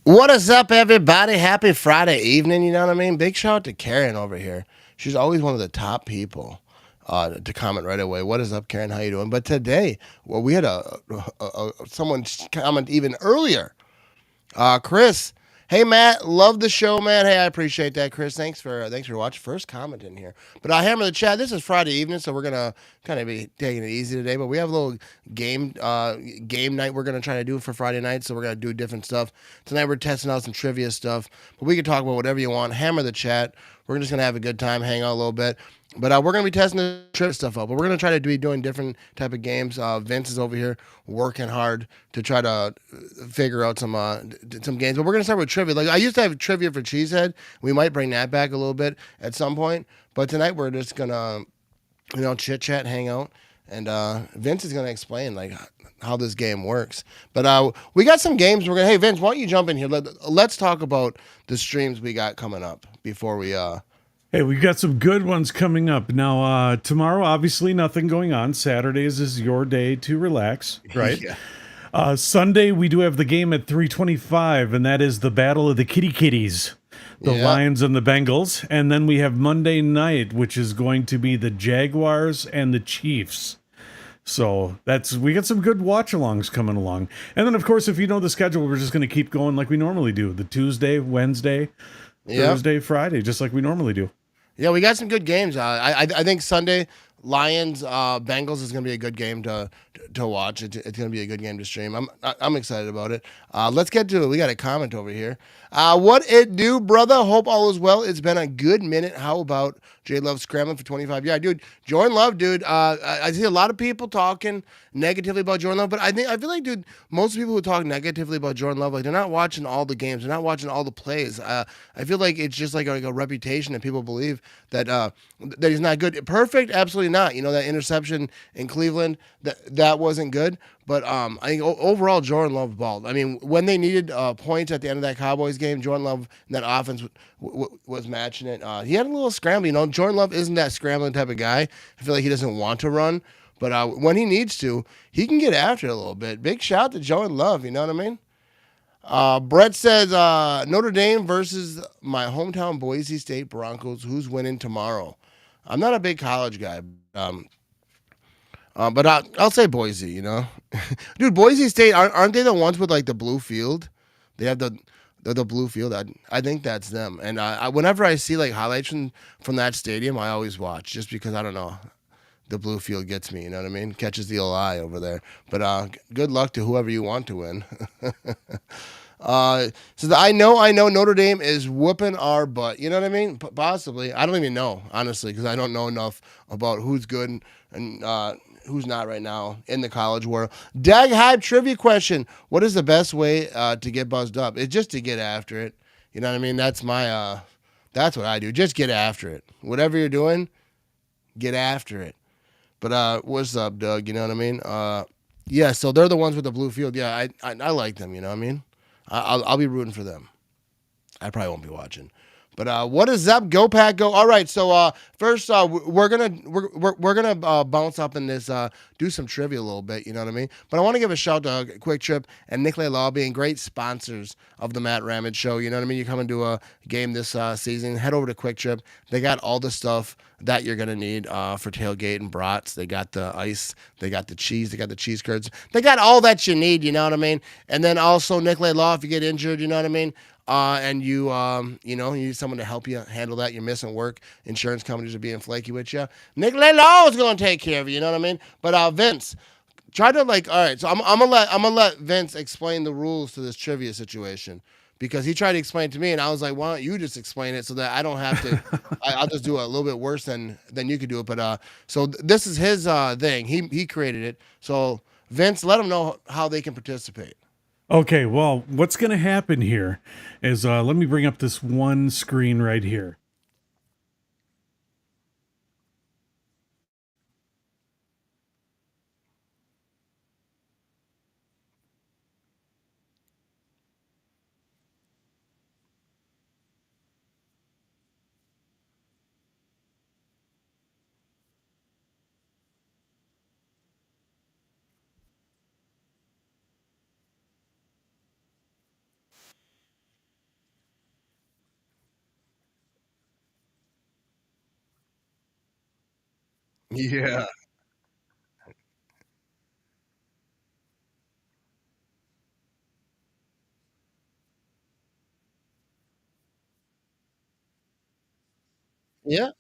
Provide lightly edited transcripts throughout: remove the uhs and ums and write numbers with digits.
What is up, everybody? Happy Friday evening. You know what I mean? Big shout out to Karen over here. She's always one of the top people to comment right away. What is up, Karen? How you doing? But today, well, we had someone comment even earlier. Chris, hey Matt, love the show, man. Hey, I appreciate that, Chris. Thanks for watching. First comment in here. But Hammer the chat. This is Friday evening, so we're gonna kind of be taking it easy today. But we have a little game night we're gonna try to do for Friday night. So we're gonna do different stuff tonight. We're testing out some trivia stuff, but we can talk about whatever you want. Hammer the chat. We're just gonna have a good time, hang out a little bit. But we're going to be testing the trivia stuff out. But we're going to try to be doing different type of games. Vince is over here working hard to try to figure out some games. But we're going to start with trivia. Like I used to have trivia for Cheesehead. We might bring that back a little bit at some point. But tonight we're just going to, chit chat, hang out, and Vince is going to explain like how this game works. But we got some games. We're going to. Hey Vince, why don't you jump in here? Let's talk about the streams we got coming up before we. Hey, we've got some good ones coming up. Now, tomorrow, obviously, nothing going on. Saturdays is your day to relax, right? Yeah. Sunday, we do have the game at 3:25, and that is the Battle of the Kitty Kitties, the Lions and the Bengals. And then we have Monday night, which is going to be the Jaguars and the Chiefs. So we got some good watch-alongs coming along. And then, of course, if you know the schedule, we're just going to keep going like we normally do. The Tuesday, Wednesday, Thursday, Friday, just like we normally do. Yeah, we got some good games. I think Sunday Lions Bengals is going to be a good game to watch. It's going to be a good game to stream. I'm excited about it. Let's get to it. We got a comment over here. What it do, brother? Hope all is well. It's been a good minute. How about J Love scrambling for 25? Yeah, dude. Jordan Love, dude. I see a lot of people talking negatively about Jordan Love, but I feel like, dude, most people who talk negatively about Jordan Love, like they're not watching all the games. They're not watching all the plays. I feel like it's just like a reputation that people believe that that he's not good. Perfect? Absolutely not. You know, that interception in Cleveland, that wasn't good. But I think overall, Jordan Love balled. I mean, when they needed points at the end of that Cowboys game, Jordan Love and that offense was matching it. He had a little scramble. You know, Jordan Love isn't that scrambling type of guy. I feel like he doesn't want to run. But when he needs to, he can get after it a little bit. Big shout to Jordan Love. You know what I mean? Brett says, Notre Dame versus my hometown Boise State Broncos. Who's winning tomorrow? I'm not a big college guy. But I'll say Boise, you know. Dude, Boise State, aren't they the ones with, like, the blue field? They have the blue field. I think that's them. And whenever I see, like, highlights from that stadium, I always watch just because, I don't know, the blue field gets me, you know what I mean? Catches the eye over there. But good luck to whoever you want to win. So I know Notre Dame is whooping our butt. You know what I mean? Possibly. I don't even know, honestly, because I don't know enough about who's good and who's not right now in the college world. Dag Hype trivia question. What is the best way to get buzzed up? It's just to get after it. You know what I mean? That's my that's what I do. Just get after it. Whatever you're doing, get after it. But what's up, Doug? You know what I mean? Yeah, so they're the ones with the blue field. Yeah, I like them, you know what I mean? I'll be rooting for them. I probably won't be watching. But what is up? Go Pack, go! All right, so first we're gonna bounce up in this, do some trivia a little bit. You know what I mean? But I want to give a shout to Quick Trip and Nikolai Law being great sponsors of the Matt Ramage Show. You know what I mean? You come into a game this season, head over to Quick Trip. They got all the stuff that you're gonna need for tailgate and brats. They got the ice, they got the cheese, they got the cheese curds. They got all that you need. You know what I mean? And then also Nikolai Law, if you get injured, you know what I mean? and you know, you need someone to help you handle that. You're missing work. Insurance companies are being flaky with you. Nick Law is going to take care of you. You know what I mean? But Vince, try to like. All right, so I'm gonna let Vince explain the rules to this trivia situation because he tried to explain it to me, and I was like, why don't you just explain it so that I don't have to. I'll just do it a little bit worse than you could do it. But so this is his thing. He created it. So Vince, let them know how they can participate. Okay, well, what's going to happen here is let me bring up this one screen right here. Yeah. Yeah.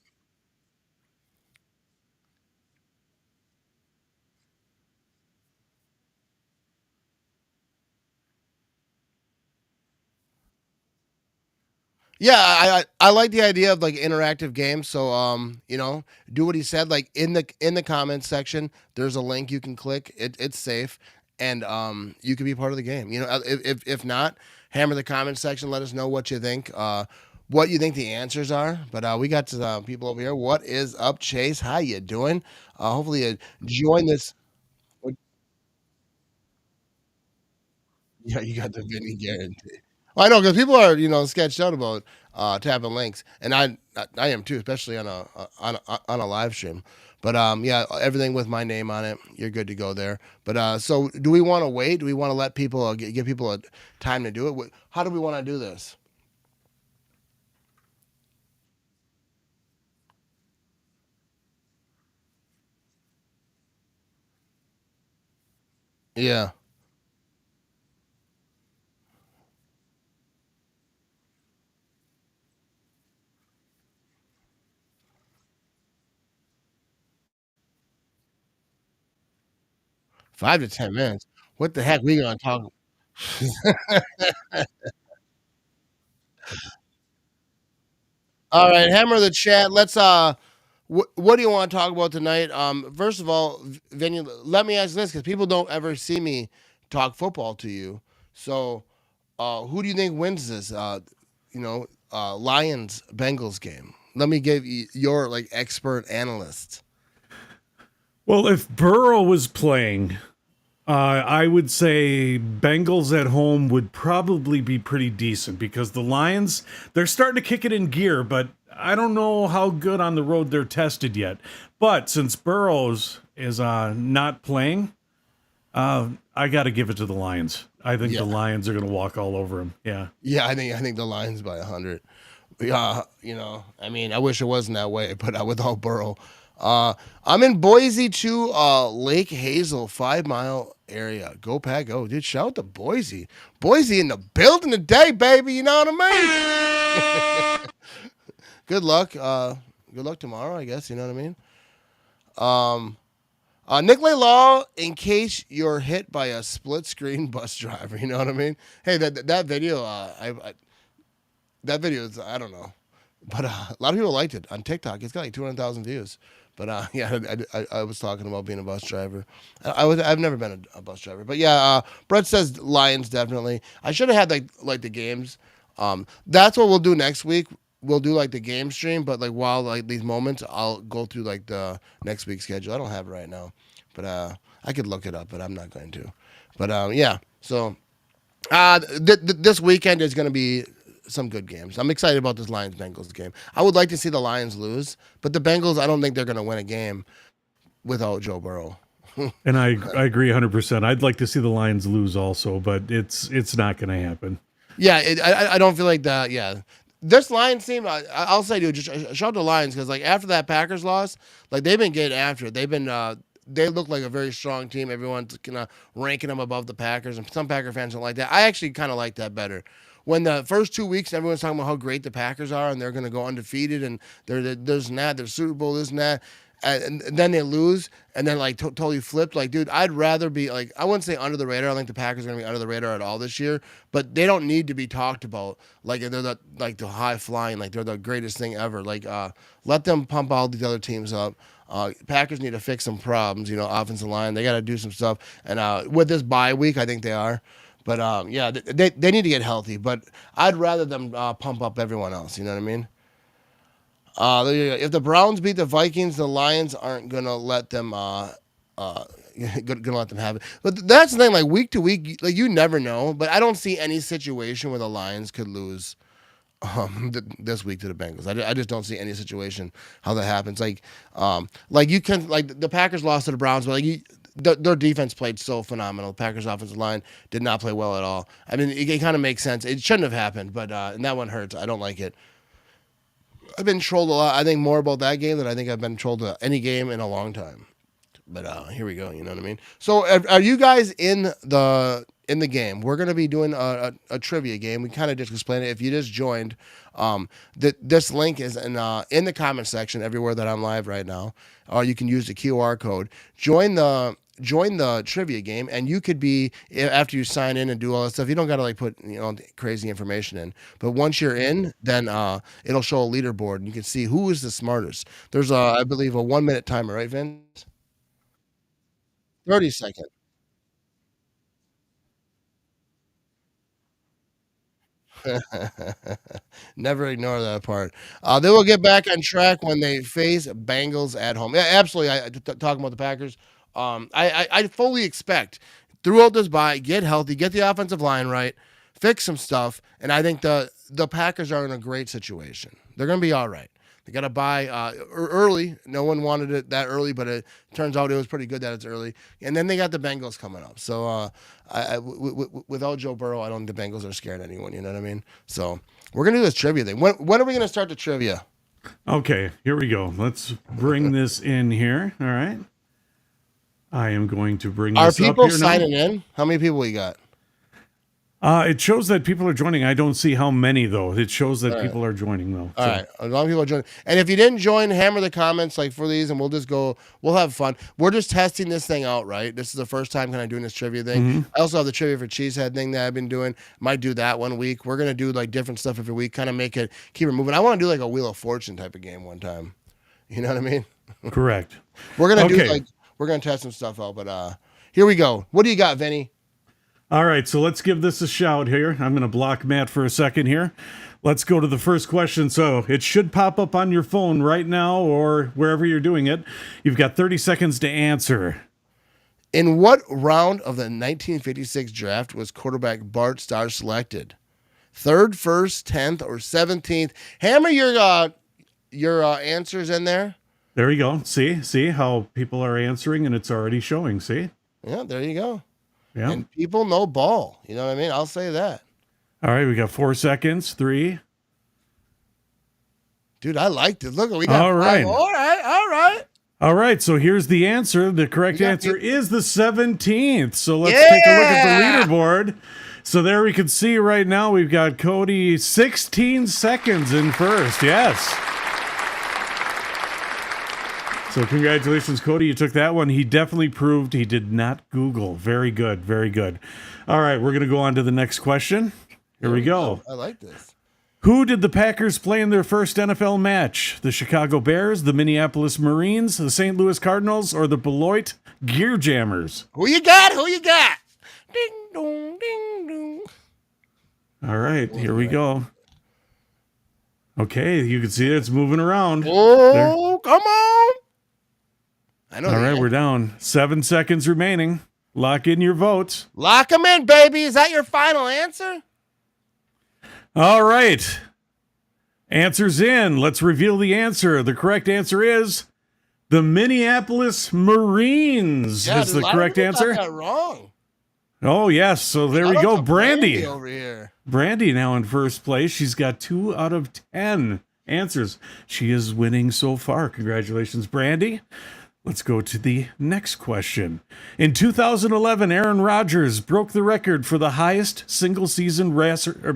Yeah, I like the idea of like interactive games. So you know, do what he said. Like in the comments section, there's a link you can click. It's safe, and you can be part of the game. You know, if not, hammer the comments section. Let us know what you think. What you think the answers are. But we got to people over here. What is up, Chase? How you doing? Hopefully you join this. Yeah, you got the Vinny guarantee. Well, I know because people are sketched out about tapping links, and I am too, especially on a live stream. But yeah, everything with my name on it, you're good to go there. But so do we want to wait? Do we want to let people give people a time to do it? How do we want to do this? Yeah, 5 to 10 minutes. What the heck we gonna talk? All right, hammer the chat. Let's what do you want to talk about tonight? First of all, Vinny, let me ask this because people don't ever see me talk football to you. So, who do you think wins this? Lions Bengals game. Let me give you your like expert analyst. Well, if Burrow was playing, I would say Bengals at home would probably be pretty decent because the Lions, they're starting to kick it in gear, but I don't know how good on the road they're tested yet. But since Burrows is not playing, I got to give it to the Lions. I think Yeah, the Lions are going to walk all over him. Yeah. yeah. I think the Lions by 100. Yeah, I mean, I wish it wasn't that way, but without Burrow. I'm in Boise to Lake Hazel, 5 mile area. Go Pack, go, dude! Shout out to Boise, Boise in the building today, baby. You know what I mean? Good luck. Good luck tomorrow, I guess. You know what I mean? Um, Nick Law, in case you're hit by a split screen bus driver, you know what I mean? Hey, that video, that video is I don't know, but a lot of people liked it on TikTok. It's got like 200,000 views. But yeah, I was talking about being a bus driver. I've never been a bus driver, but yeah, Brett says Lions definitely. I should have had like the games. That's what we'll do next week. We'll do like the game stream, but like while like these moments, I'll go through like the next week's schedule. I don't have it right now, but I could look it up, but I'm not going to. But yeah, so this weekend is going to be some good games. I'm excited about this Lions Bengals game. I would like to see the Lions lose, but the Bengals, I don't think they're going to win a game without Joe Burrow. And I agree 100%. I'd like to see the Lions lose also, but it's not going to happen. Yeah, I don't feel like that. Yeah, this Lions team, I'll say, dude, just shout out to Lions because like after that Packers loss, like they've been getting after it. They've been they look like a very strong team. Everyone's kind of ranking them above the Packers, and some Packer fans don't like that. I actually kind of like that better. when the first 2 weeks everyone's talking about how great the Packers are and they're going to go undefeated and they're this and that, they're Super Bowl this and that, and then they lose and then like totally flipped. Like, dude, I'd rather be like, I wouldn't say under the radar. I think the Packers are going to be under the radar at all this year, but they don't need to be talked about like they're the high flying, like they're the greatest thing ever. Like, let them pump all these other teams up. Packers need to fix some problems, offensive line. They got to do some stuff. And with this bye week, I think they are. But yeah, they need to get healthy. But I'd rather them pump up everyone else. You know what I mean? If the Browns beat the Vikings, the Lions aren't gonna let them gonna let them have it. But that's the thing. Like week to week, like you never know. But I don't see any situation where the Lions could lose this week to the Bengals. I just don't see any situation how that happens. Like you can like the Packers lost to the Browns, but their defense played so phenomenal. The Packers offensive line did not play well at all. I mean, it kind of makes sense. It shouldn't have happened, but and that one hurts. I don't like it. I've been trolled a lot. I think more about that game than I think I've been trolled to any game in a long time. But here we go. You know what I mean? So are you guys in the game? We're going to be doing a trivia game. We kind of just explained it. If you just joined, this link is in the comment section everywhere that I'm live right now. Or you can use the QR code. Join the trivia game, and you could be, after you sign in and do all that stuff, you don't got to like put crazy information in, but once you're in, then it'll show a leaderboard and you can see who is the smartest. There's I believe a 1 minute timer, right, Vince? 30 seconds. Never ignore that part. They will get back on track when they face Bengals at home. Yeah, absolutely. Talking about the Packers, I fully expect throughout this bye, get healthy, get the offensive line right, fix some stuff, and I think the Packers are in a great situation. They're going to be all right. They got to buy early. No one wanted it that early, but it turns out it was pretty good that it's early. And then they got the Bengals coming up. So without Joe Burrow, I don't think the Bengals are scared anyone. You know what I mean? So we're going to do this trivia thing. When are we going to start the trivia? Okay, here we go. Let's bring this in here. All right. I am going to bring this up here now. Are people signing in? How many people we got? It shows that people are joining. I don't see how many, though. It shows that people are joining, though. All right. A lot of people are joining. And if you didn't join, hammer the comments like for these, and we'll have fun. We're just testing this thing out, right? This is the first time kind of doing this trivia thing. Mm-hmm. I also have the trivia for Cheesehead thing that I've been doing. Might do that one week. We're going to do like different stuff every week, kind of keep it moving. I want to do like a Wheel of Fortune type of game one time. You know what I mean? Correct. We're going to we're going to test some stuff out, but here we go. What do you got, Vinny? All right, so let's give this a shout here. I'm going to block Matt for a second here. Let's go to the first question. So it should pop up on your phone right now or wherever you're doing it. You've got 30 seconds to answer. In what round of the 1956 draft was quarterback Bart Starr selected? 3rd, 1st, 10th, or 17th? Hammer your answers in there. There you go. See how people are answering, and it's already showing. See? Yeah, there you go. Yeah. And people know ball. You know what I mean? I'll say that. All right, we got 4 seconds. 3. Dude, I liked it. Look, we got all right. 5. All right. All right, so here's the answer. The correct answer is the 17th. So let's take a look at the leaderboard. So there we can see right now we've got Cody 16 seconds in first. Yes. So congratulations, Cody. You took that one. He definitely proved he did not Google. Very good. Very good. All right, we're going to go on to the next question. Here we go. I like this. Who did the Packers play in their first NFL match? The Chicago Bears, the Minneapolis Marines, the St. Louis Cardinals, or the Beloit Gear Jammers? Who you got? Ding, dong, ding, dong. All right, here we go. Okay, you can see it's moving around. Oh, there. Come on. I know. All right, we're down. 7 seconds remaining. Lock in your votes. Lock them in, baby. Is that your final answer? All right. Answer's in. Let's reveal the answer. The correct answer is the Minneapolis Marines is the correct answer. Got that wrong. Oh, yes. So there we go. Brandy over here. Brandy now in first place. She's got 2 out of 10 answers. She is winning so far. Congratulations, Brandy. Let's go to the next question. In 2011, Aaron Rodgers broke the record for the highest single-season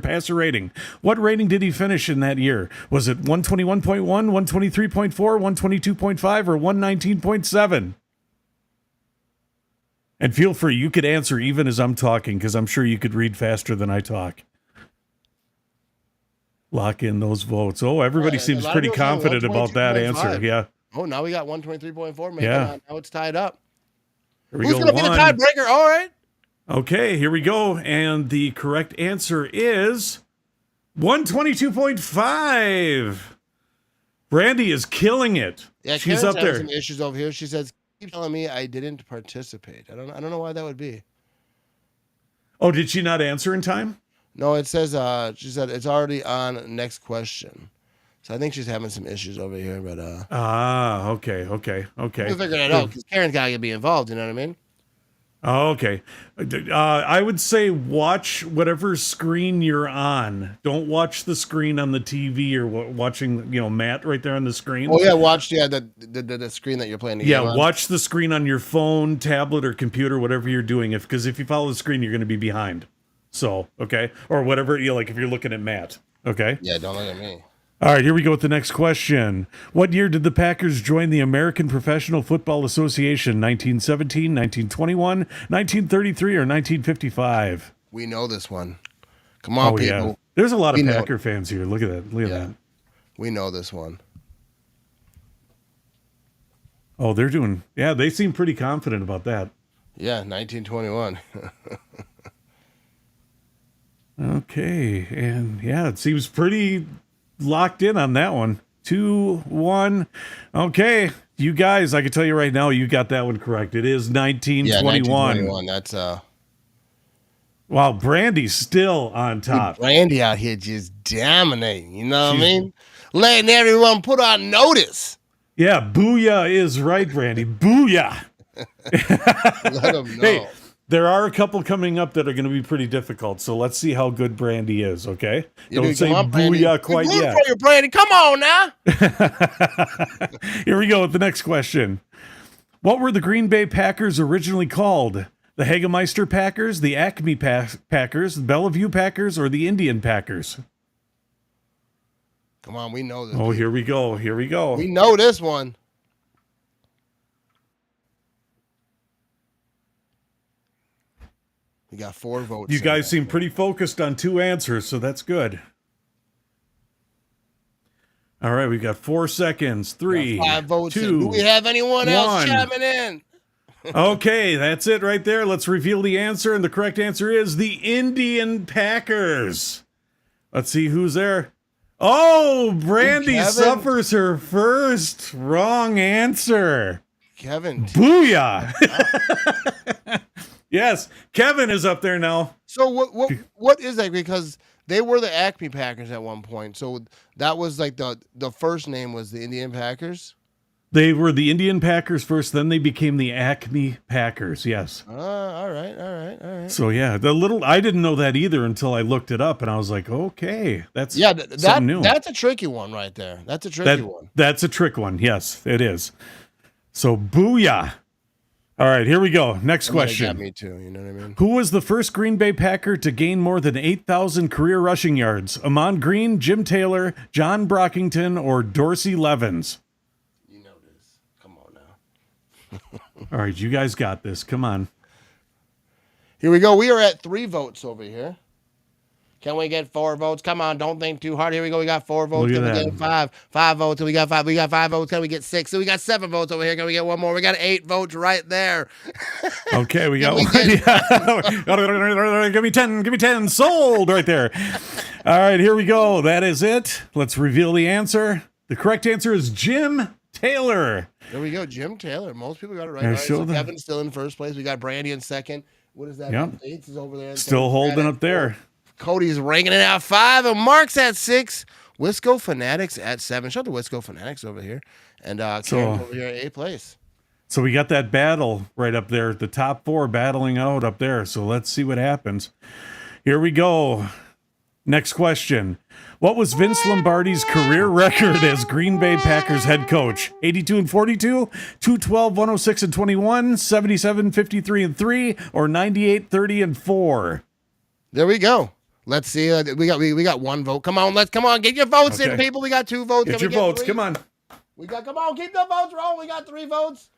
passer rating. What rating did he finish in that year? Was it 121.1, 123.4, 122.5, or 119.7? And feel free, you could answer even as I'm talking, because I'm sure you could read faster than I talk. Lock in those votes. Oh, everybody seems pretty confident about that answer. Yeah. Oh, now we got 123.4. Yeah. Now it's tied up. Who's going to be the tiebreaker? All right. Okay, here we go. And the correct answer is 122.5. Brandy is killing it. Yeah, she's Karen's up there. Some issues over here. She says, "Keep telling me I didn't participate." I don't know why that would be. Oh, did she not answer in time? No, it says she said it's already on next question. So I think she's having some issues over here, but okay. We'll figure it out because Karen's got to be involved. You know what I mean? Oh, okay. I would say watch whatever screen you're on. Don't watch the screen on the TV or watching, Matt right there on the screen. Oh yeah, watch the screen that you're playing. The game on. Watch the screen on your phone, tablet, or computer, whatever you're doing. Because if you follow the screen, you're going to be behind. So or whatever like if you're looking at Matt. Okay. Yeah, don't look at me. All right, here we go with the next question. What year did the Packers join the American Professional Football Association? 1917, 1921, 1933, or 1955? We know this one. Come on, people. Yeah. There's a lot of Packer fans here. Look at that. Look at that. We know this one. Oh, they seem pretty confident about that. Yeah, 1921. Okay, and it seems pretty locked in on that one. 2-1. Okay, you guys, I can tell you right now, you got that one correct. It is 1921. Yeah, 1921. That's wow, Brandy's still on top. Brandy out here just dominating. You know what I mean? Letting everyone put on notice. Yeah, booyah is right, Brandy. Booyah. Let them know. Hey, there are a couple coming up that are going to be pretty difficult, so let's see how good Brandy is, okay? Don't say booyah quite yet. For you, Brandy. Come on now. Here we go with the next question. What were the Green Bay Packers originally called? The Hagemeister Packers, the Acme Packers, the Bellevue Packers, or the Indian Packers? Come on, we know this. Oh, here we go. We know this one. We got 4 votes. You guys seem pretty focused on 2 answers, so that's good. All right, we got 4 seconds. 3, 5 votes. 2, do we have anyone else chiming in? Okay, that's it right there. Let's reveal the answer, and the correct answer is the Indian Packers. Let's see who's there. Oh, Brandy suffers her first wrong answer. Kevin. Booyah. Yes, Kevin is up there now. So what is that? Because they were the Acme Packers at one point. So that was like the first name was the Indian Packers. They were the Indian Packers first, then they became the Acme Packers. Yes. All right. So yeah, I didn't know that either until I looked it up, and I was like, okay, that's something new. That's a tricky one right there. That's a tricky one. That's a trick one. Yes, it is. So booyah. All right, here we go. Next question. Got me too. You know what I mean? Who was the first Green Bay Packer to gain more than 8,000 career rushing yards? Amon Green, Jim Taylor, John Brockington, or Dorsey Levens? You know this. Come on now. All right, you guys got this. Come on. Here we go. We are at 3 votes over here. Can we get 4 votes? Come on, don't think too hard. Here we go. We got 4 votes. Can we get 5? 5 votes. We got 5. We got 5 votes. Can we get 6? So we got 7 votes over here. Can we get 1 more? We got 8 votes right there. Okay, we got 1. Give me 10. Give me 10. Sold right there. All right, here we go. That is it. Let's reveal the answer. The correct answer is Jim Taylor. There we go. Jim Taylor. Most people got it right. So Kevin's still in first place. We got Brandy in second. What is that? Yep. Bates is over there. Still holding up there. Cody's ranking it at 5, and Mark's at 6. Wisco Fanatics at 7. Shout out to Wisco Fanatics over here, and Karen over here at 8th place. So we got that battle right up there, the top 4 battling out up there. So let's see what happens. Here we go. Next question. What was Vince Lombardi's career record as Green Bay Packers head coach? 82-42, 212, 106 and 21, 77, 53 and 3, or 98, 30 and 4? There we go. Let's see. We got one vote. Come on, get your votes in, people. We got 2 votes. Get your votes. Come on. Come on, keep the votes rolling. We got 3 votes.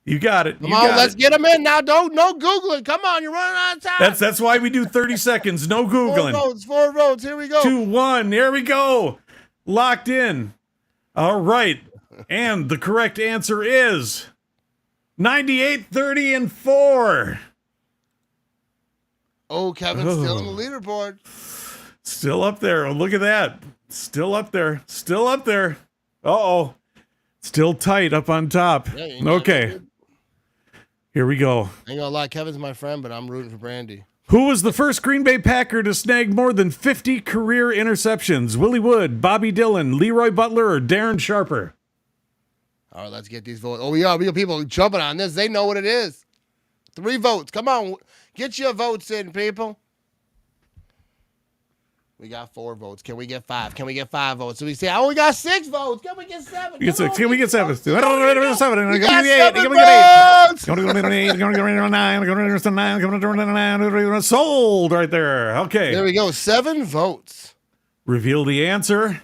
You got it. Come on, let's get them in now. No Googling. Come on, you're running out of time. That's why we do 30 seconds. No Googling. 4 votes. Here we go. 2-1. Here we go. Locked in. All right. And the correct answer is 98, 30, and 4. Oh, Kevin's still on the leaderboard. Still up there. Oh, look at that. Still up there. Still up there. Uh-oh. Still tight up on top. Yeah, okay. Here we go. I ain't gonna lie, Kevin's my friend, but I'm rooting for Brandy. Who was the first Green Bay Packer to snag more than 50 career interceptions? Willie Wood, Bobby Dillon, Leroy Butler, or Darren Sharper? All right, let's get these votes. Oh, we got people jumping on this. They know what it is. 3 votes. Come on. Get your votes in, people. We got 4 votes. Can we get 5? Can we get 5 votes? So we say, we got 6 votes. Can we get 7? Can we get 7? 7. Can we get 8? Can we get 8? Sold right there. Okay. There we go. 7 votes. Reveal the answer.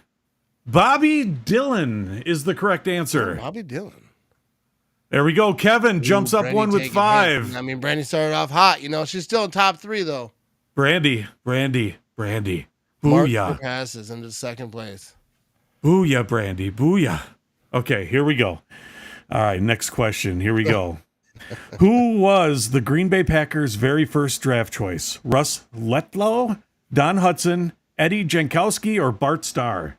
Bobby Dillon is the correct answer. Bobby Dillon. There we go. Kevin jumps up Brandy one with 5. I mean, Brandy started off hot. She's still in top 3, though. Brandy. Booyah. Passes into 2nd place. Booyah, Brandy. Booyah. Okay, here we go. All right, next question. Here we go. Who was the Green Bay Packers' very first draft choice? Russ Letlow, Don Hudson, Eddie Jankowski, or Bart Starr?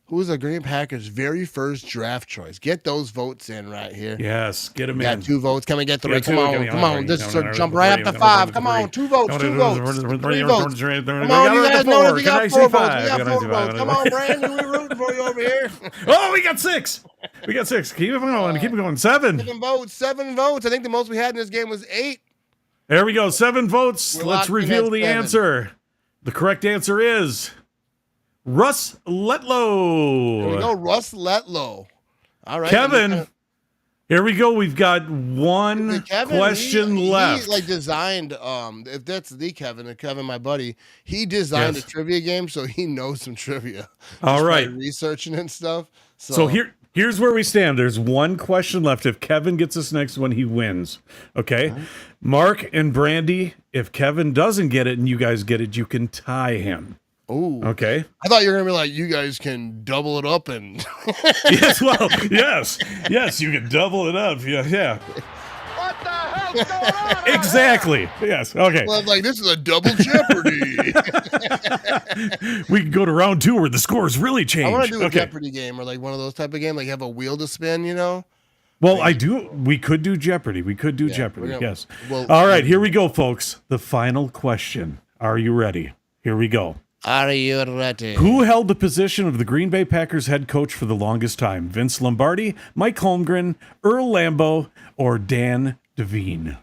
Who's the Green Packers' very first draft choice? Get those votes in right here. Yes, get them in. Got 2 votes. Can we get 3? Come on. Just jump right up to 5. Come on, 2 votes. 3 votes. Come on, you guys know that we got 4 votes. We got 4 votes. Come on, Brandon. We're rooting for you over here. Oh, we got 6. Keep it going. Keep it going. 7. 7 votes. I think the most we had in this game was 8. There we go. 7 votes. Let's reveal the answer. The correct answer is Russ Letlow. There we go, Russ Letlow. All right, Kevin. Here we go. We've got one question left. He designed. If that's the Kevin, Kevin, my buddy, he designed a trivia game, so he knows some trivia. All right, researching and stuff. So here's where we stand. There's one question left. If Kevin gets this next one, he wins. Okay, Mark and Brandy. If Kevin doesn't get it and you guys get it, you can tie him. Oh, okay. I thought you were gonna be like, you guys can double it up and. yes, you can double it up. Yeah. What the hell's going on? Exactly. Yes. Okay. Well, this is a double Jeopardy. We can go to round 2 where the scores really change. I want to do a Jeopardy game or one of those type of game, you have a wheel to spin, Well, I do. We could do Jeopardy. Jeopardy. Yes. Well, all right. Here we go, folks. The final question. Are you ready? Here we go. Are you ready? Who held the position of the Green Bay Packers head coach for the longest time? Vince Lombardi, Mike Holmgren, Earl Lambeau, or Dan Devine?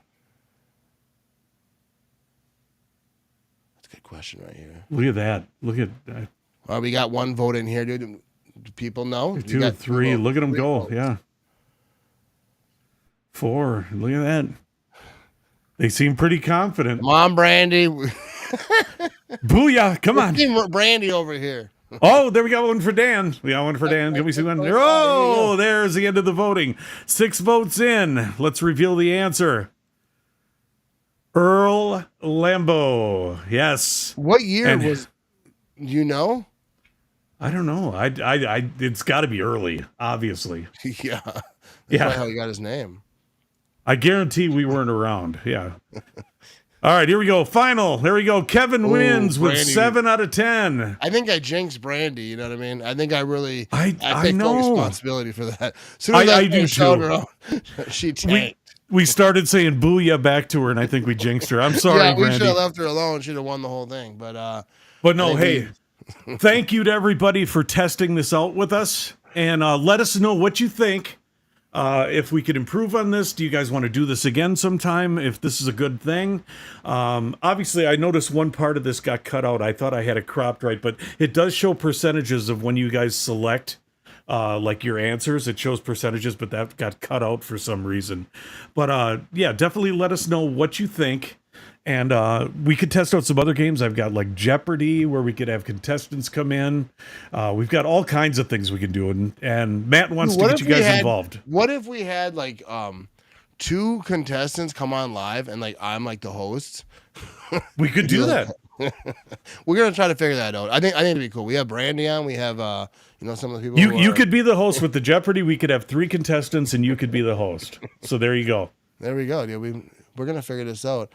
That's a good question right here. Look at that. Look at that. Well, we got 1 vote in here, dude. Do people know? 2, 3. Look at them go. Votes. Yeah. 4. Look at that. They seem pretty confident. Come on, Brandy. Booyah. Come on. Brandy over here. Oh, there we got one for Dan. We got one for Dan. Can we see one? Oh, there's the end of the voting. 6 votes in. Let's reveal the answer. Earl Lambeau. Yes. What year was, I don't know. I it's got to be early, obviously. Yeah. That's how he got his name. I guarantee we weren't around. Yeah. All right, here we go. Final. There we go. Kevin wins with Brandy. 7 out of 10. I think I jinxed Brandy. You know what I mean? I think I really. I take full responsibility for that. I do too. She tanked. We started saying booyah back to her, and I think we jinxed her. I'm sorry, yeah, we Brandy. should have left her alone. She'd have won the whole thing. But no, hey, thank you to everybody for testing this out with us, and let us know what you think. if we could improve on this. Do you guys want to do this again sometime? If this is a good thing. Obviously, I noticed one part of this got cut out. I thought I had it cropped right, but it does show percentages of when you guys select like your answers. It shows percentages, but that got cut out for some reason. But yeah, definitely let us know what you think. And we could test out some other games. I've got like Jeopardy, where we could have contestants come in. We've got all kinds of things we can do. And Matt wants to get you guys involved. What if we had like 2 contestants come on live and like I'm like the host? We could do that. We're gonna try to figure that out. I think it'd be cool. We have Brandy on. We have some of the people. You could be the host with the Jeopardy. We could have 3 contestants, and you could be the host. So there you go. There we go. Yeah, we're gonna figure this out.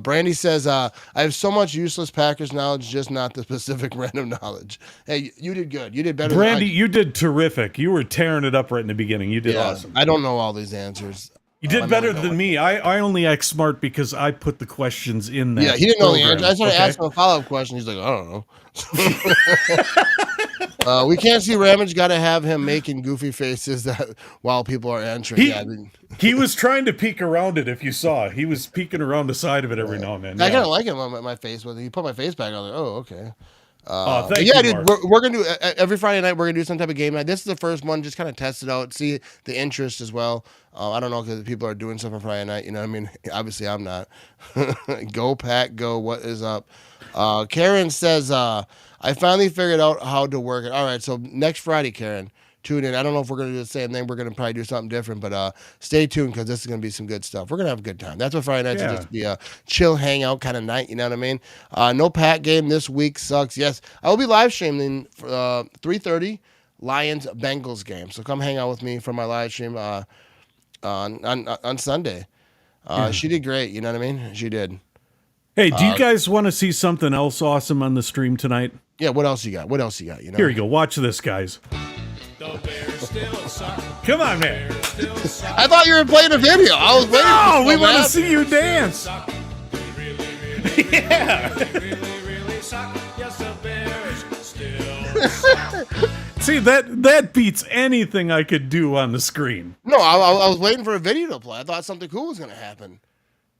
Brandy says, "I have so much useless Packers knowledge, just not the specific random knowledge." Hey, you did good. You did better. Brandy, you did terrific. You were tearing it up right in the beginning. You did awesome. I don't know all these answers. You did better than me. I only act smart because I put the questions in there. Yeah, he didn't know the answer. I started asking a follow-up question. He's like, I don't know. We can't see Ramage. Got to have him making goofy faces while people are answering. He was trying to peek around it. If you saw, he was peeking around the side of it every now and then. I kind of like him on my face. He put my face back. I was like, oh, okay. Thank you, dude, we're gonna do every Friday night. We're gonna do some type of game night. This is the first one, just kind of test it out, see the interest as well. I don't know, because people are doing stuff on Friday night. You know what I mean? Obviously, I'm not. Go Pack, go! What is up? Karen says, I finally figured out how to work it. All right, so next Friday, Karen, tune in. I don't know if we're gonna do the same thing. We're gonna probably do something different, but stay tuned, because this is gonna be some good stuff. We're gonna have a good time. That's what Friday nights are, just be a chill hangout kind of night. You know what I mean? No Pack game this week sucks. Yes, I will be live streaming 3:30 Lions Bengals game. So come hang out with me for my live stream on Sunday. She did great. You know what I mean? She did. Hey, do you guys want to see something else awesome on the stream tonight? Yeah. What else you got? You know? Here you go. Watch this, guys. Come on, man. I thought you were playing a video. I was waiting. Oh, we want to see you dance. Yeah. See, that beats anything I could do on the screen. No, I was waiting for a video to play. I thought something cool was going to happen.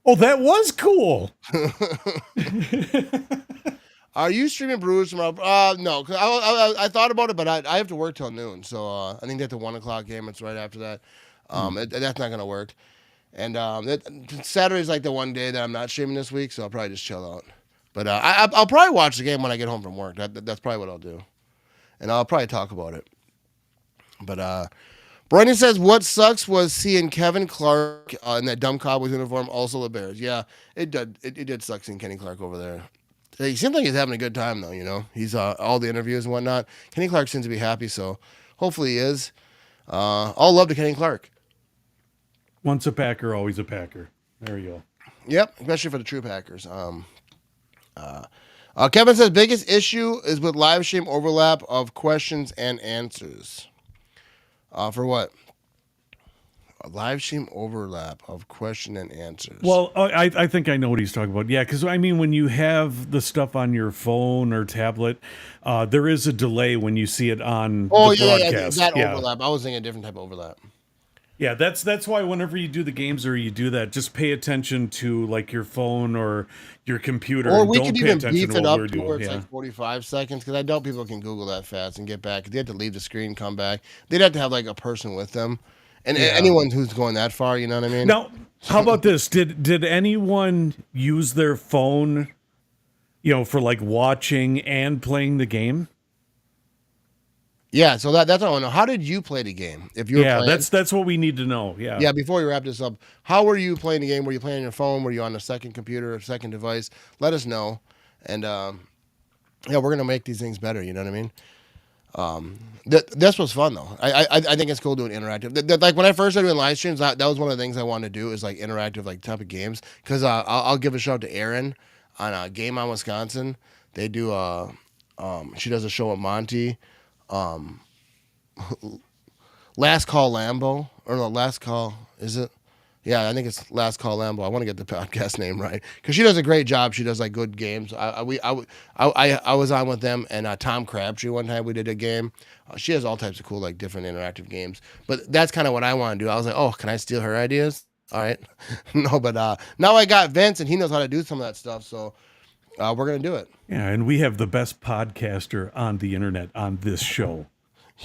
Oh, that was cool. Are you streaming Brewers tomorrow? No, cause I thought about it, but I have to work till noon. So I think that's the 1 o'clock game. It's right after that. That's not gonna work. And Saturday's like the one day that I'm not streaming this week, so I'll probably just chill out. But I'll probably watch the game when I get home from work. That's probably what I'll do, and I'll probably talk about it. But Brendan says, what sucks was seeing Kevin Clark in that dumb Cowboys uniform, also the Bears. Yeah, it did suck seeing Kenny Clark over there. He seems like he's having a good time, though, you know. He's all the interviews and whatnot. Kenny Clark seems to be happy, so hopefully he is. All love to Kenny Clark. Once a Packer, always a Packer. There you go. Yep, especially for the true Packers. Kevin says, biggest issue is with live stream overlap of questions and answers. For what? A live stream overlap of question and answers. Well, I think I know what he's talking about. Yeah, because I mean, when you have the stuff on your phone or tablet, there is a delay when you see it on the broadcast. That overlap. I was thinking a different type of overlap. Yeah, that's why whenever you do the games or you do that, just pay attention to like your phone or your computer. Or we could even beef it up to where it's like 45 seconds, because I doubt people can Google that fast and get back. They have to leave the screen, come back. They'd have to have like a person with them. And anyone who's going that far, you know what I mean? Now, how about this? Did anyone use their phone, for like watching and playing the game? Yeah, so that's what I want to know. How did you play the game? If you were playing? That's what we need to know. Yeah. Yeah, before we wrap this up, how were you playing the game? Were you playing on your phone? Were you on a second computer or second device? Let us know. And we're gonna make these things better, you know what I mean? This was fun though. I think it's cool doing interactive. Like when I first started doing live streams, that was one of the things I wanted to do, is like interactive like type of games. Because I'll give a shout out to Erin on Game On Wisconsin. They do she does a show with Monty. Last Call Lambo, or no, Last Call, is it? Yeah, I think it's Last Call Lambo. I want to get the podcast name right because she does a great job. She does like good games. I was on with them and Tom Crabtree one time. We did a game. She has all types of cool like different interactive games. But that's kind of what I want to do. I was like, oh, can I steal her ideas? All right, no, but now I got Vince and he knows how to do some of that stuff. So we're gonna do it. Yeah, and we have the best podcaster on the internet on this show,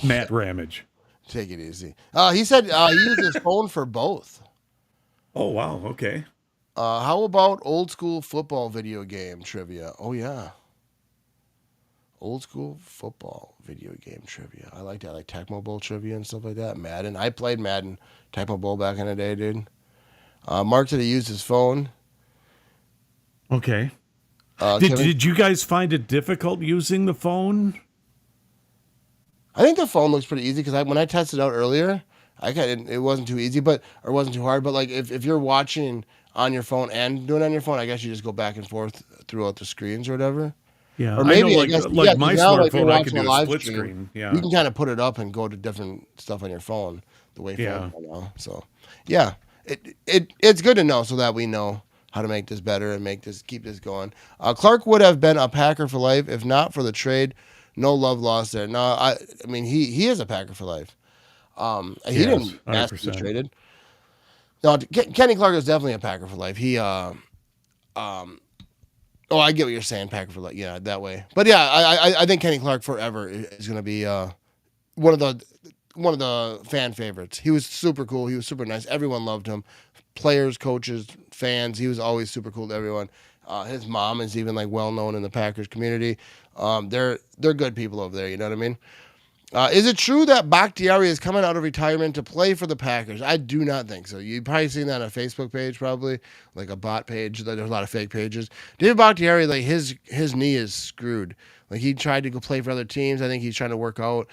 Matt Ramage. Take it easy. He said he used his phone for both. Oh, wow. Okay. How about old school football video game trivia? Oh, yeah. Old school football video game trivia. I like that. I like Tecmo Bowl trivia and stuff like that. Madden. I played Madden, Tecmo Bowl back in the day, dude. Mark said he used his phone. Okay. Kevin, Did you guys find it difficult using the phone? I think the phone looks pretty easy because when I tested it out earlier, it wasn't too easy, or wasn't too hard. But like if you're watching on your phone and doing it on your phone, I guess you just go back and forth throughout the screens or whatever. Yeah, or maybe I know, like my smartphone, I can do a split screen. Yeah, you can kind of put it up and go to different stuff on your phone the way phones are now. So yeah, it's good to know so that we know how to make this better and keep this going. Clark would have been a Packer for life if not for the trade. No love lost there. No, I mean he is a Packer for life. He didn't ask to be traded. No, Kenny Clark is definitely a Packer for life. I get what you're saying, Packer for life. Yeah, that way. But yeah, I think Kenny Clark forever is going to be one of the fan favorites. He was super cool. He was super nice. Everyone loved him. Players, coaches, fans. He was always super cool to everyone. His mom is even like well known in the Packers community. They're good people over there. You know what I mean? Is it true that Bakhtiari is coming out of retirement to play for the Packers? I do not think so. You've probably seen that on a Facebook page, probably like a bot page. There's a lot of fake pages. David Bakhtiari, like his knee is screwed. Like he tried to go play for other teams. I think he's trying to work out.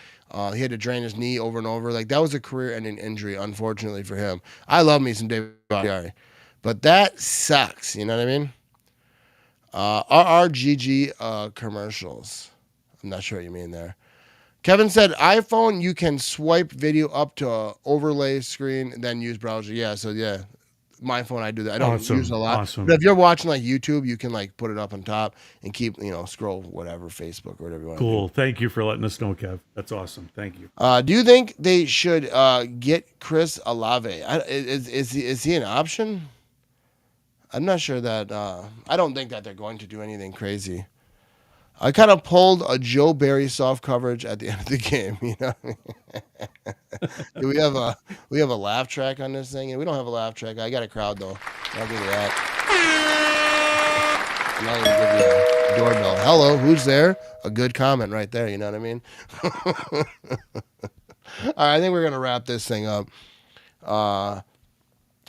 He had to drain his knee over and over. Like that was a career-ending injury, unfortunately for him. I love me some David Bakhtiari, but that sucks. You know what I mean? RRGG commercials. I'm not sure what you mean there. Kevin said, iPhone, you can swipe video up to an overlay screen and then use browser. Yeah, so yeah, my phone, I do that. I don't use it a lot. Awesome. But if you're watching like YouTube, you can like put it up on top and keep, scroll whatever, Facebook or whatever you want. Cool. Thank you for letting us know, Kev. That's awesome. Thank you. Do you think they should get Chris Olave? Is he an option? I'm not sure that. I don't think that they're going to do anything crazy. I kind of pulled a Joe Barry soft coverage at the end of the game. You know what I mean? Do we have a laugh track on this thing? And we don't have a laugh track. I got a crowd though. I'll give you that. And I'll even give you a doorbell. Hello, who's there? A good comment right there. You know what I mean? All right, I think we're gonna wrap this thing up.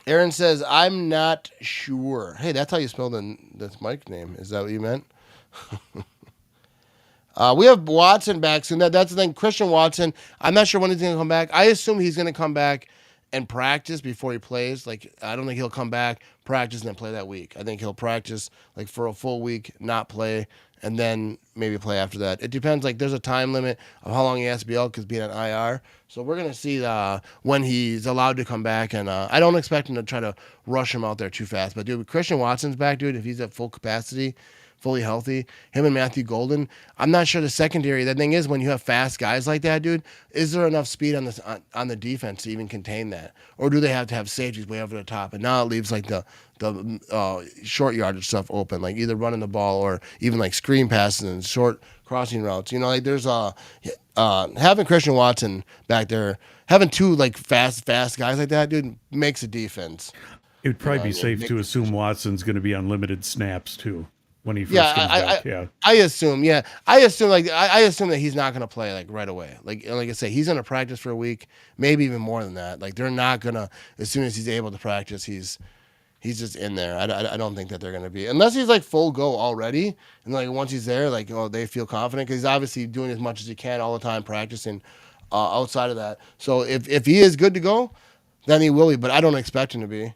Aaron says, "I'm not sure." Hey, that's how you spell this Mike's name. Is that what you meant? We have Watson back soon. That's the thing. Christian Watson, I'm not sure when he's going to come back. I assume he's going to come back and practice before he plays. Like, I don't think he'll come back, practice, and then play that week. I think he'll practice like for a full week, not play, and then maybe play after that. It depends. Like, there's a time limit of how long he has to be out because being on IR. So we're going to see when he's allowed to come back. And I don't expect him to try to rush him out there too fast. But, dude, Christian Watson's back, dude. If he's at full capacity, fully healthy, him and Matthew Golden, I'm not sure the secondary. The thing is, when you have fast guys like that, dude, is there enough speed on the defense to even contain that, or do they have to have safeties way over the top? And now it leaves like the short yardage stuff open, like either running the ball or even like screen passes and short crossing routes. Like there's having Christian Watson back there, having two like fast guys like that, dude, makes a defense. It would probably be safe to assume Watson's going to be on limited snaps too. When he first comes back, I assume that he's not going to play like right away. Like I say, he's going to practice for a week, maybe even more than that. Like they're not going to, as soon as he's able to practice, he's just in there. I don't think that they're going to be, unless he's like full go already. And like once he's there, like, they feel confident because he's obviously doing as much as he can all the time, practicing outside of that. So if he is good to go, then he will be, but I don't expect him to be.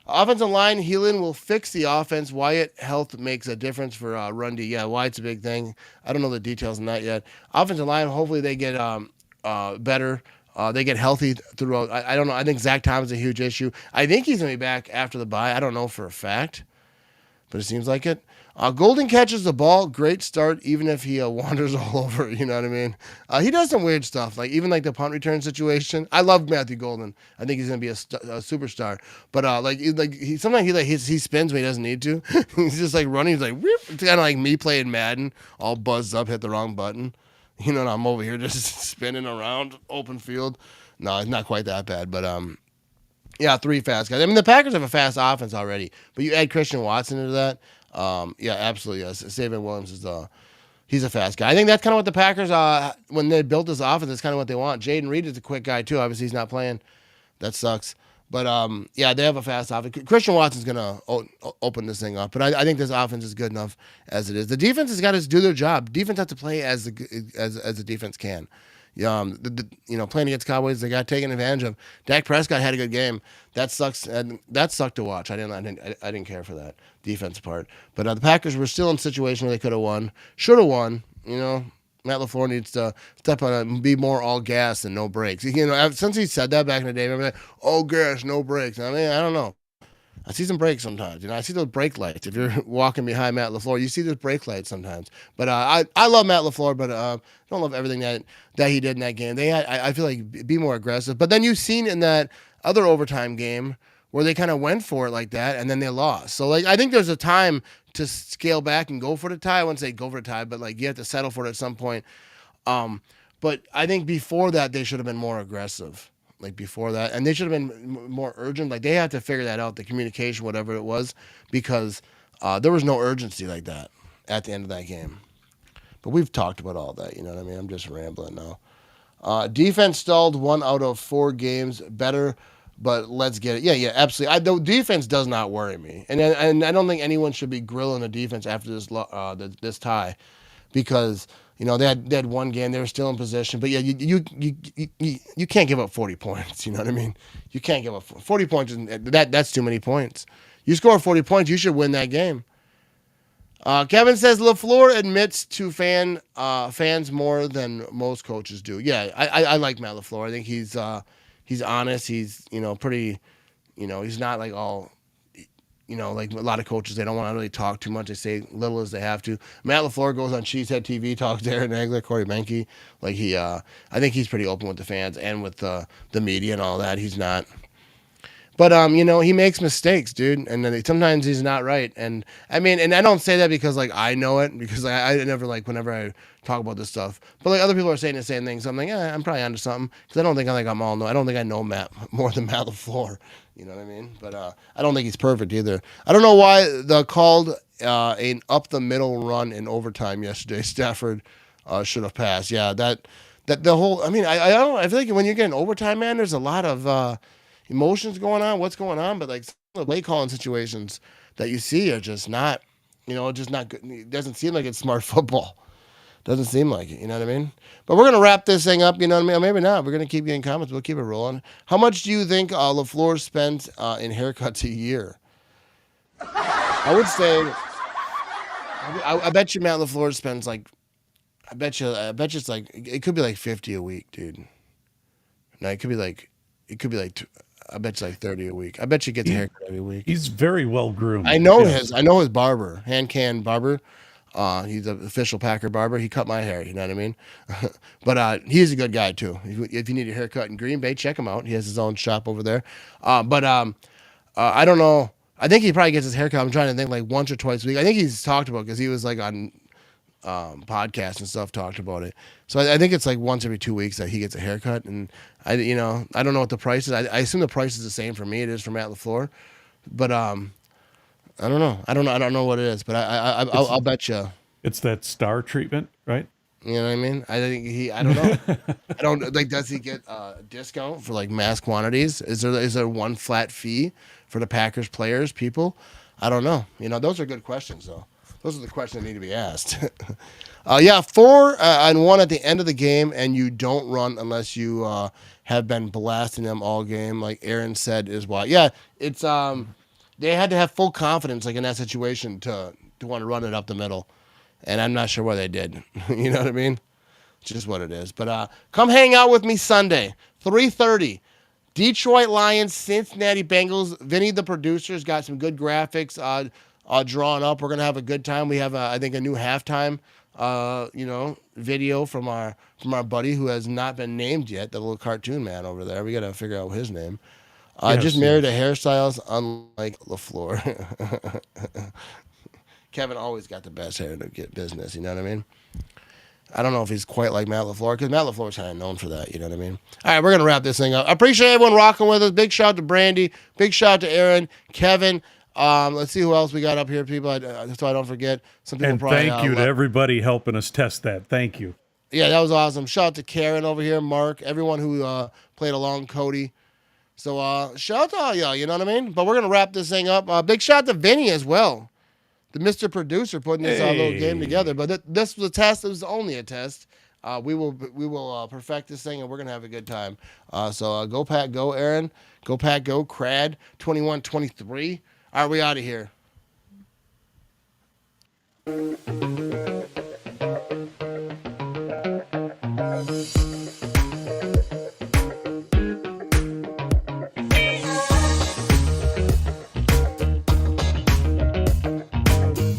Offensive line, Heelan will fix the offense. Wyatt health makes a difference for Rundy. Yeah, Wyatt's a big thing. I don't know the details on that yet. Offensive line, hopefully they get better. They get healthy throughout. I don't know. I think Zach Thomas is a huge issue. I think he's going to be back after the bye. I don't know for a fact, but it seems like it. Golden catches the ball. Great start, even if he wanders all over. You know what I mean? He does some weird stuff, like even like the punt return situation. I love Matthew Golden. I think he's going to be a superstar. But sometimes he spins when he doesn't need to. He's just like running. He's like, whoop. It's kind of like me playing Madden, all buzzed up, hit the wrong button. You know, and I'm over here just spinning around open field. No, it's not quite that bad, but yeah, 3 fast guys. I mean, the Packers have a fast offense already, but you add Christian Watson into that. Yeah, absolutely. Yes. Saban Williams is he's a fast guy. I think that's kind of what the Packers when they built this offense, that's kind of what they want. Jaden Reed is a quick guy too. Obviously, he's not playing. That sucks. But yeah, they have a fast offense. Christian Watson's gonna open this thing up. But I think this offense is good enough as it is. The defense has got to do their job. Defense has to play as the defense can. Playing against Cowboys, they got taken advantage of. Dak Prescott had a good game. That sucks. And that sucked to watch. I didn't care for that defense part. But the Packers were still in a situation where they could have won, should have won. Matt LaFleur needs to step on it and be more all gas and no brakes. Since he said that back in the day, remember that? All gas, no brakes. I mean, I don't know. I see some brakes sometimes. I see those brake lights. If you're walking behind Matt LaFleur, you see those brake lights sometimes. But I love Matt LaFleur, but don't love everything that he did in that game. I feel like be more aggressive. But then you've seen in that other overtime game where they kind of went for it like that, and then they lost. So I think there's a time to scale back and go for the tie. I wouldn't say go for the tie, but you have to settle for it at some point. But I think before that they should have been more aggressive. Before that, and they should have been more urgent. They had to figure that out, the communication, whatever it was, because there was no urgency like that at the end of that game. But we've talked about all that, you know what I mean? I'm just rambling now. Defense stalled 1 out of 4 games. Better, but let's get it. Yeah, absolutely. The defense does not worry me, and I don't think anyone should be grilling the defense after this tie, because they had one game, they were still in position, but yeah, you can't give up 40 points. You know what I mean? You can't give up 40 points. That's too many points. You score 40 points, you should win that game. Kevin says LaFleur admits to fans more than most coaches do. Yeah, I like Matt LaFleur. I think he's honest. He's pretty. He's not like all. Like a lot of coaches, they don't want to really talk too much. They say little as they have to. Matt LaFleur goes on Cheesehead TV, talks to Aaron Nagler, Corey Menke. I think he's pretty open with the fans and with the media and all that. He's not. But, he makes mistakes, dude. And then sometimes he's not right. And, I mean, and I don't say that because, I know it. Because I never, whenever I talk about this stuff. But, other people are saying the same thing. So I'm like, I'm probably onto something. Because I don't think I don't think I know Matt more than Matt LaFleur. You know what I mean? But I don't think he's perfect either. I don't know why the called an up-the-middle run in overtime yesterday. Stafford should have passed. Yeah, that the whole – I mean, I feel like when you're getting overtime, man, there's a lot of emotions going on. What's going on? But, some of the play-calling situations that you see are just not – just not good. It doesn't seem like it's smart football. Doesn't seem like it, you know what I mean? But we're going to wrap this thing up, you know what I mean? Or maybe not. We're going to keep getting comments. We'll keep it rolling. How much do you think LaFleur spends in haircuts a year? I would say, I bet you Matt LaFleur spends I bet you it's it could be 50 a week, dude. No, it could be I bet you 30 a week. I bet you gets a haircut every week. He's very well groomed. I know his barber, Hand Can Barber. He's an official Packer barber. He cut my hair, you know what I mean? But he's a good guy too. If you need a haircut in Green Bay, check him out. He has his own shop over there. I don't know. I think he probably gets his haircut. I'm trying to think once or twice a week. I think he's talked about because he was on podcasts and stuff talked about it. So I think it's once every 2 weeks that he gets a haircut. And I don't know what the price is. I assume the price is the same for me. It is for Matt LaFleur. But I don't know. I don't know what it is. But I'll bet you. It's that star treatment, right? You know what I mean? I think I don't know. I don't does he get a discount for mass quantities? Is there one flat fee for the Packers players, people? I don't know. Those are good questions though. Those are the questions that need to be asked. 4-1 at the end of the game, and you don't run unless you have been blasting them all game, like Aaron said is why. Yeah, it's they had to have full confidence in that situation to want to run it up the middle. And I'm not sure why they did. You know what I mean? It's just what it is. But come hang out with me Sunday, 3:30. Detroit Lions, Cincinnati Bengals. Vinny, the producer's got some good graphics drawn up. We're gonna have a good time. We have, I think, a new halftime, video from our buddy who has not been named yet. The little cartoon man over there. We gotta figure out his name. Just married a hairstylist, unlike LaFleur. Kevin always got the best hair to get business. You know what I mean? I don't know if he's quite like Matt LaFleur, because Matt LaFleur's kind of known for that. You know what I mean? All right, we're going to wrap this thing up. I appreciate everyone rocking with us. Big shout out to Brandy. Big shout out to Aaron, Kevin. Let's see who else we got up here, people, so I don't forget. Some people and probably, thank you to everybody helping us test that. Thank you. Yeah, that was awesome. Shout out to Karen over here, Mark, everyone who played along, Cody. So shout out to all y'all, you know what I mean? But we're going to wrap this thing up. Big shout out to Vinny as well, the Mr. Producer, putting this little game together. But this was a test. It was only a test. We will perfect this thing, and we're gonna have a good time. So go Pack, go Aaron, go Pack, go Crad 21-23. All right, we out of here.